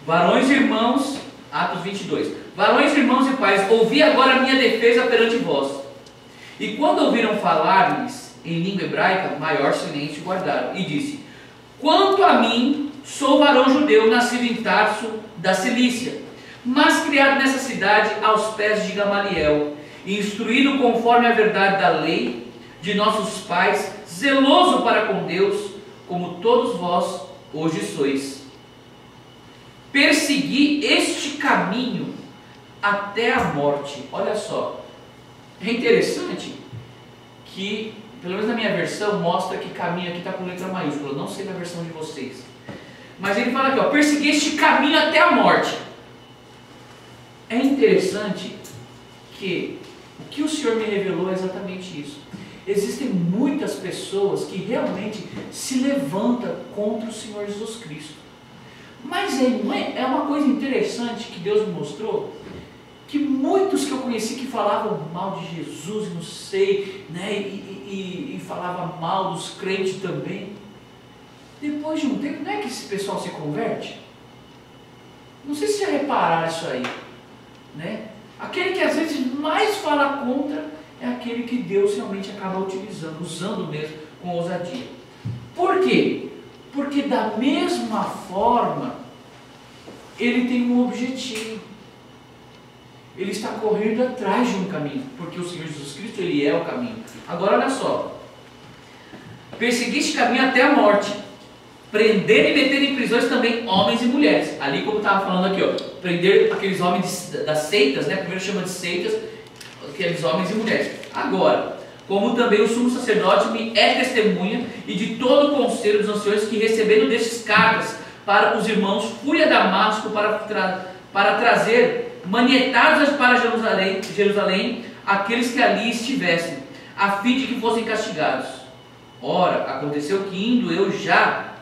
Varões e irmãos, Atos 22. Varões, irmãos e pais, ouvi agora a minha defesa perante vós. E quando ouviram falar-lhes em língua hebraica, maior silêncio guardaram. E disse: quanto a mim, sou varão judeu, nascido em Tarso da Cilícia, mas criado nessa cidade aos pés de Gamaliel, e instruído conforme a verdade da lei de nossos pais, zeloso para com Deus, como todos vós hoje sois. Persegui este caminho até a morte. Olha só, é interessante que, pelo menos na minha versão, mostra que caminho aqui está com letra maiúscula. Não sei na versão de vocês, mas ele fala aqui, ó, persegui este caminho até a morte. É interessante que o que o Senhor me revelou é exatamente isso. Existem muitas pessoas que realmente se levantam contra o Senhor Jesus Cristo. Mas é uma coisa interessante que Deus me mostrou, que muitos que eu conheci que falavam mal de Jesus, não sei, né, e falavam mal dos crentes também, depois de um tempo, não é que esse pessoal se converte? Não sei se já repararam isso aí, né? Aquele que às vezes mais fala contra é aquele que Deus realmente acaba utilizando, usando mesmo com ousadia. Por quê? Porque da mesma forma, ele tem um objetivo. Ele está correndo atrás de um caminho, porque o Senhor Jesus Cristo, Ele é o caminho. Agora olha só. Persegui este caminho até a morte, prender e meter em prisões também homens e mulheres. Ali, como estava falando aqui, ó, prender aqueles homens das seitas, né? Primeiro chama de seitas, aqueles homens e mulheres. Agora, como também o sumo sacerdote me é testemunha, e de todo o conselho dos anciões, que recebendo destes cartas para os irmãos, fui a Damasco para trazer manietados para Jerusalém aqueles que ali estivessem, a fim de que fossem castigados. Ora, aconteceu que indo eu já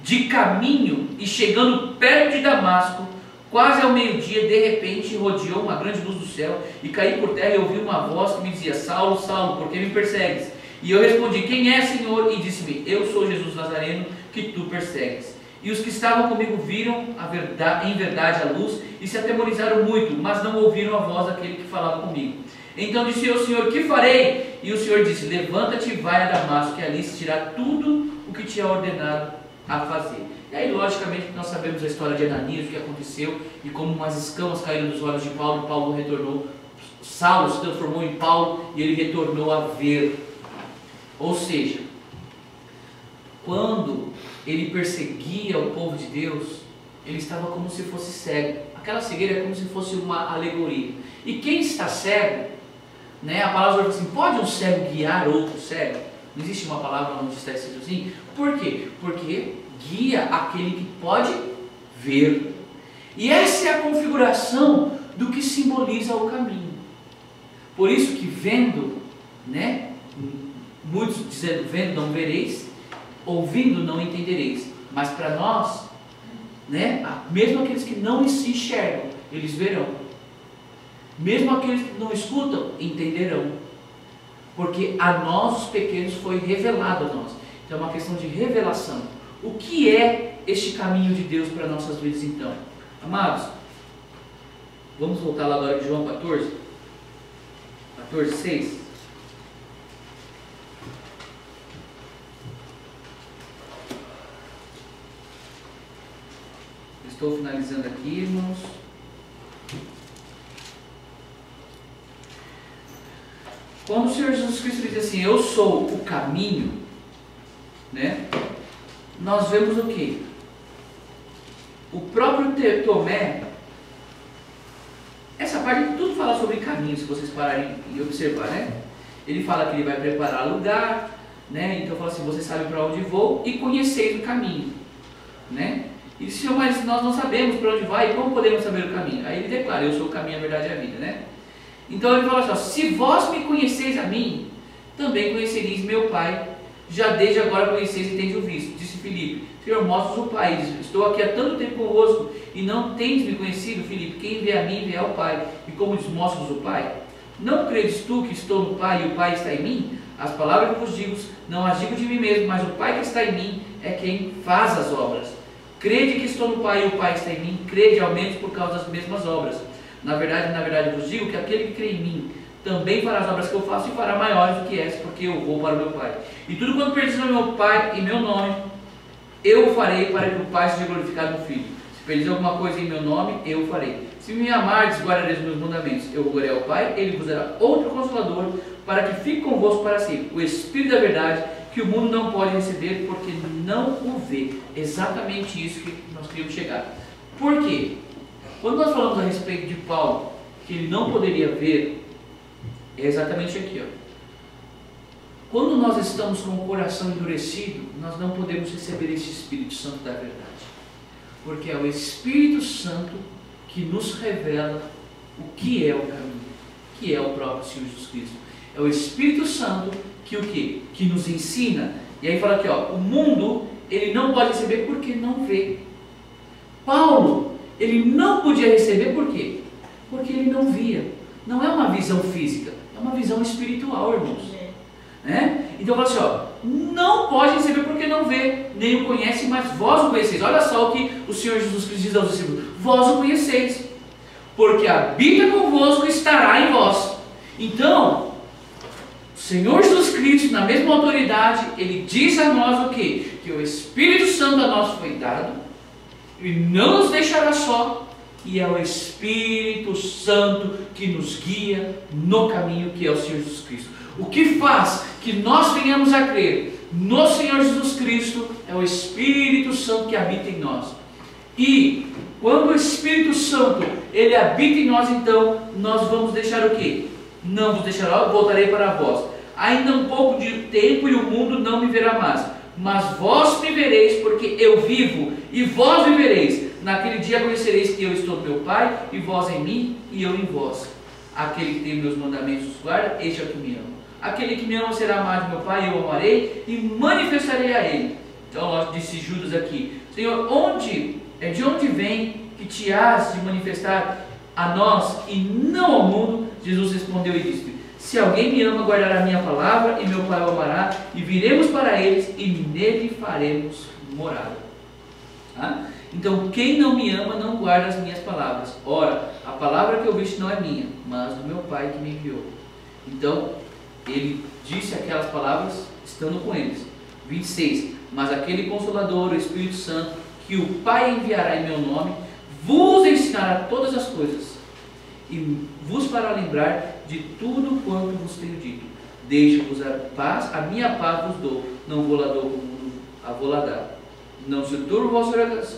de caminho e chegando perto de Damasco, quase ao meio-dia, de repente rodeou uma grande luz do céu, e caí por terra e ouvi uma voz que me dizia: Saulo, Saulo, por que me persegues? E eu respondi: quem é, Senhor? E disse-me: eu sou Jesus Nazareno, que tu persegues. E os que estavam comigo viram em verdade a luz e se atemorizaram muito, mas não ouviram a voz daquele que falava comigo. Então disse eu: Senhor, que farei? E o Senhor disse: levanta-te e vai a Damasco, que ali se dirá tudo o que te é ordenado a fazer. E aí, logicamente, nós sabemos a história de Ananias, o que aconteceu, e como umas escamas caíram dos olhos de Paulo, Paulo retornou, Saulo se transformou em Paulo, e ele retornou a ver. Ou seja, quando ele perseguia o povo de Deus, ele estava como se fosse cego. Aquela cegueira é como se fosse uma alegoria. E quem está cego, né, a palavra fala assim: pode um cego guiar outro cego? Não existe uma palavra onde está escrito assim. Por quê? Porque guia aquele que pode ver. E essa é a configuração do que simboliza o caminho. Por isso que vendo, né, muitos dizendo: vendo não vereis, ouvindo não entendereis. Mas para nós, né, mesmo aqueles que não se enxergam, eles verão. Mesmo aqueles que não escutam, entenderão. Porque a nós, os pequenos, foi revelado a nós. Então é uma questão de revelação. O que é este caminho de Deus para nossas vidas então? Amados, vamos voltar lá agora de João 14, 6. Estou finalizando aqui, irmãos. Quando o Senhor Jesus Cristo diz assim: eu sou o caminho, né? Nós vemos o que? O próprio Tomé, essa parte tudo fala sobre caminho, se vocês pararem e observar, né? Ele fala que ele vai preparar lugar, né? Então fala assim: você sabe para onde vou e conheceis o caminho, né? E Senhor, mas nós não sabemos para onde vai e como podemos saber o caminho? Aí ele declara: eu sou o caminho, a verdade e a vida, né? Então ele fala assim: ó, se vós me conheceis a mim, também conhecereis meu Pai. Já desde agora conheceis e tendes o visto. Disse Filipe: Senhor, mostra-nos o Pai. Estou aqui há tanto tempo convosco e não tendes me conhecido. Filipe: quem vê a mim, vê ao Pai. E como diz: mostra-nos o Pai? Não credes tu que estou no Pai e o Pai está em mim? As palavras que vos digo, não as digo de mim mesmo, mas o Pai que está em mim é quem faz as obras. Crede que estou no Pai e o Pai está em mim, crede ao menos por causa das mesmas obras. Na verdade vos digo que aquele que crê em mim também fará as obras que eu faço e fará maiores do que essas, porque eu vou para o meu Pai. E tudo quanto pedis ao meu Pai em meu nome, eu farei para que o Pai seja glorificado no Filho. Se pedis alguma coisa em meu nome, eu farei. Se me amardes, guardareis os meus mandamentos. Eu rogarei ao Pai, ele vos dará outro Consolador, para que fique convosco para sempre. O Espírito da verdade, que o mundo não pode receber, porque não o vê. Exatamente isso que nós queríamos chegar. Por quê? Quando nós falamos a respeito de Paulo, que ele não poderia ver, é exatamente aqui, ó. Quando nós estamos com o coração endurecido, nós não podemos receber esse Espírito Santo da verdade. Porque é o Espírito Santo que nos revela o que é o caminho, que é o próprio Senhor Jesus Cristo. É o Espírito Santo que o quê? Que nos ensina. E aí fala aqui, ó, o mundo, ele não pode receber porque não vê. Paulo, ele não podia receber por quê? Porque ele não via. Não é uma visão física, é uma visão espiritual, irmãos. Então fala assim, ó, não pode receber porque não vê, nem o conhece, mas vós o conheceis. Olha só o que o Senhor Jesus Cristo diz aos discípulos: vós o conheceis, porque habita convosco e estará em vós. Então, o Senhor Jesus Cristo, na mesma autoridade, ele diz a nós o quê? Que o Espírito Santo a nós foi dado e não nos deixará só. E é o Espírito Santo que nos guia no caminho que é o Senhor Jesus Cristo. O que faz que nós venhamos a crer no Senhor Jesus Cristo é o Espírito Santo que habita em nós. E quando o Espírito Santo ele habita em nós, então nós vamos deixar o quê? Não vos deixará, voltarei para vós. Ainda um pouco de tempo e o mundo não me verá mais. Mas vós me vereis, porque eu vivo, e vós me vereis. Naquele dia conhecereis que eu estou no meu Pai, e vós em mim, e eu em vós. Aquele que tem meus mandamentos os guarda, este é o que me ama. Aquele que me ama será amado de meu Pai, e eu o amarei, e manifestarei a ele. Então, disse Judas aqui: Senhor, de onde vem que te has de manifestar a nós, e não ao mundo? Jesus respondeu e disse: se alguém me ama, guardará a minha palavra, e meu Pai o amará, e viremos para eles, e nele faremos morada. Então, quem não me ama, não guarda as minhas palavras. Ora, a palavra que ouviste não é minha, mas do meu Pai que me enviou. Então, ele disse aquelas palavras estando com eles. 26. Mas aquele Consolador, o Espírito Santo, que o Pai enviará em meu nome, vos ensinará todas as coisas, e vos fará lembrar de tudo quanto vos tenho dito. Deixo-vos a paz, a minha paz vos dou, não vou lá dou como o mundo a vou lá dar. Não se turbe o vosso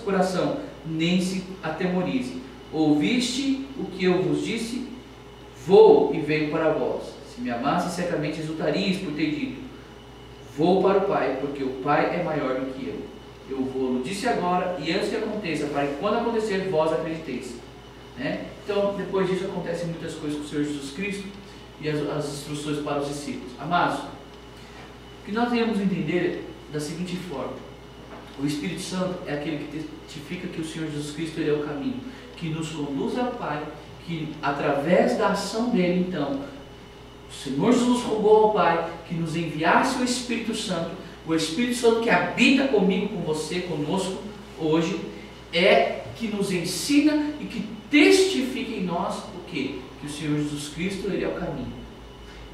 coração, nem se atemorize. Ouviste o que eu vos disse? Vou e venho para vós. Se me amasse, certamente exultaríeis por ter dito: vou para o Pai, porque o Pai é maior do que eu. Eu vou, disse agora, e antes que aconteça, para que quando acontecer, vós acrediteis. Então, depois disso, acontecem muitas coisas com o Senhor Jesus Cristo e as instruções para os discípulos. Amados, o que nós devemos entender da seguinte forma: o Espírito Santo é aquele que testifica que o Senhor Jesus Cristo ele é o caminho, que nos conduz ao Pai, que através da ação dele, então, o Senhor Jesus rogou ao Pai que nos enviasse o Espírito Santo. O Espírito Santo que habita comigo, com você, conosco, hoje, é que nos ensina e que testifica em nós o quê? Que o Senhor Jesus Cristo ele é o caminho.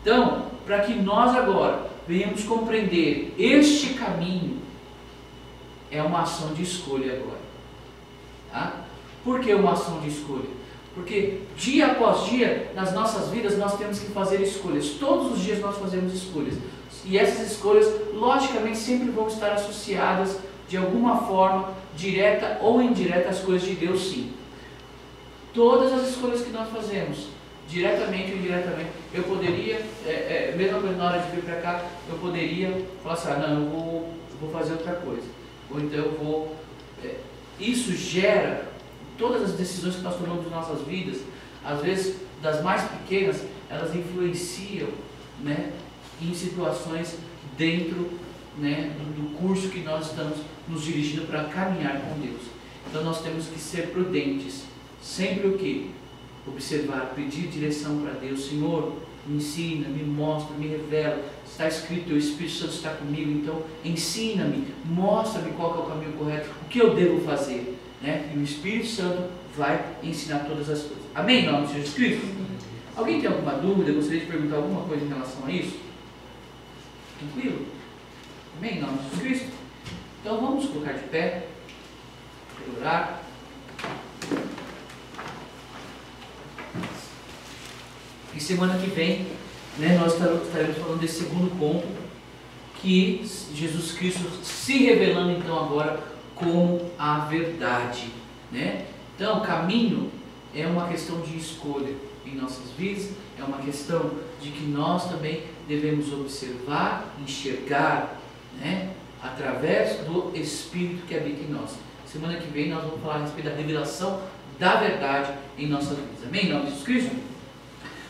Então, para que nós agora venhamos compreender este caminho, é uma ação de escolha agora. Por que uma ação de escolha? Porque dia após dia, nas nossas vidas, nós temos que fazer escolhas. Todos os dias nós fazemos escolhas. E essas escolhas, logicamente, sempre vão estar associadas, de alguma forma, direta ou indireta, às coisas de Deus, sim. Todas as escolhas que nós fazemos, diretamente ou indiretamente, eu poderia, mesma coisa na hora de vir para cá, eu poderia falar assim: não, eu vou fazer outra coisa. Ou então eu vou... isso gera, todas as decisões que nós tomamos em nossas vidas, às vezes das mais pequenas, elas influenciam, em situações dentro, do curso que nós estamos nos dirigindo para caminhar com Deus. Então nós temos que ser prudentes, sempre o que? Observar, pedir direção para Deus. Senhor, me ensina, me mostra, me revela. Está escrito, o Espírito Santo está comigo, então ensina-me, mostra-me qual que é o caminho correto, o que eu devo fazer, né? E o Espírito Santo vai ensinar todas as coisas. Amém? Em nome de Jesus Cristo? Alguém tem alguma dúvida? Gostaria de perguntar alguma coisa em relação a isso? Tranquilo? Amém? Em nome de Jesus Cristo? Então vamos colocar de pé, orar. E semana que vem, né, nós estaremos falando desse segundo ponto, que Jesus Cristo se revelando então agora como a verdade, né? Então, caminho é uma questão de escolha em nossas vidas, é uma questão de que nós também devemos observar, enxergar, né, através do Espírito que habita em nós. Semana que vem nós vamos falar a respeito da revelação da verdade em nossas vidas. Amém? Em nome de Jesus Cristo?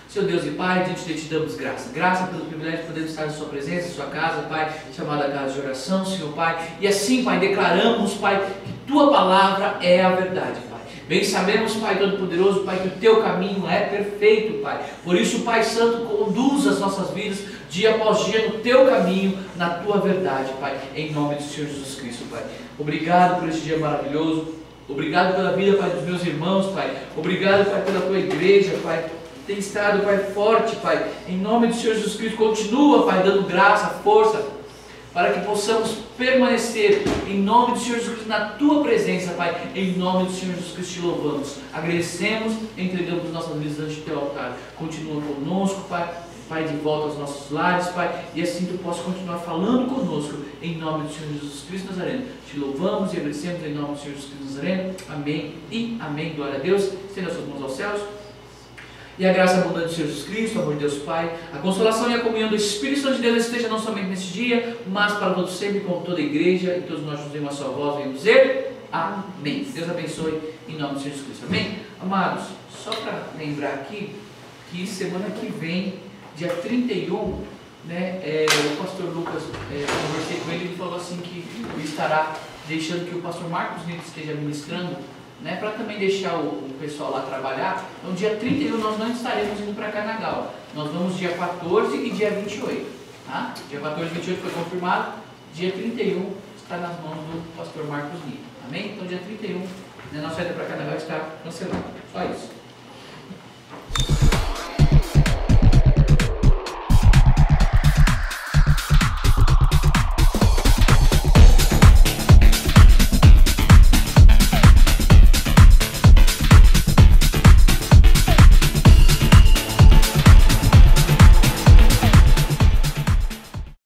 Seu Deus e Pai, diante de Ti te damos graça. Graça pelo privilégio de podermos estar na Sua presença, em Sua casa, Pai, chamada casa de oração, Senhor Pai. E assim, Pai, declaramos, Pai, que Tua palavra é a verdade, Pai. Bem sabemos, Pai Todo-Poderoso, Pai, que o Teu caminho é perfeito, Pai. Por isso, Pai Santo, conduz as nossas vidas dia após dia no Teu caminho, na Tua verdade, Pai. Em nome do Senhor Jesus Cristo, Pai. Obrigado por este dia maravilhoso. Obrigado pela vida, Pai, dos meus irmãos, Pai. Obrigado, Pai, pela Tua igreja, Pai. Tem estado, Pai, forte, Pai, em nome do Senhor Jesus Cristo. Continua, Pai, dando graça, força, para que possamos permanecer em nome do Senhor Jesus Cristo na Tua presença, Pai. Em nome do Senhor Jesus Cristo te louvamos, agradecemos, entregamos nossas vidas ante o Teu altar. Continua conosco, Pai, Pai, de volta aos nossos lares, Pai, e assim Tu possa continuar falando conosco, em nome do Senhor Jesus Cristo Nazareno. Te louvamos e agradecemos em nome do Senhor Jesus Cristo Nazareno. Amém e amém. Glória a Deus. Estenda as suas mãos aos céus. E a graça abundante do Senhor Jesus Cristo, o amor de Deus Pai, a consolação e a comunhão do Espírito Santo de Deus esteja não somente nesse dia, mas para todos sempre, com toda a igreja, e todos nós nos em uma só voz, venhamos dizer amém. Deus abençoe em nome do Senhor Jesus Cristo. Amém? Amados, só para lembrar aqui, que semana que vem, dia 31, né, o pastor Lucas, conversei com ele falou assim que ele estará deixando que o pastor Marcos Nito esteja ministrando, né, para também deixar o pessoal lá trabalhar. Então dia 31 nós não estaremos indo para Canagal, nós vamos dia 14 e dia 28, tá? Dia 14 e 28 foi confirmado, dia 31 está nas mãos do pastor Marcos Nito, amém? Então dia 31, né, nossa saída para Canagal está cancelada, só isso.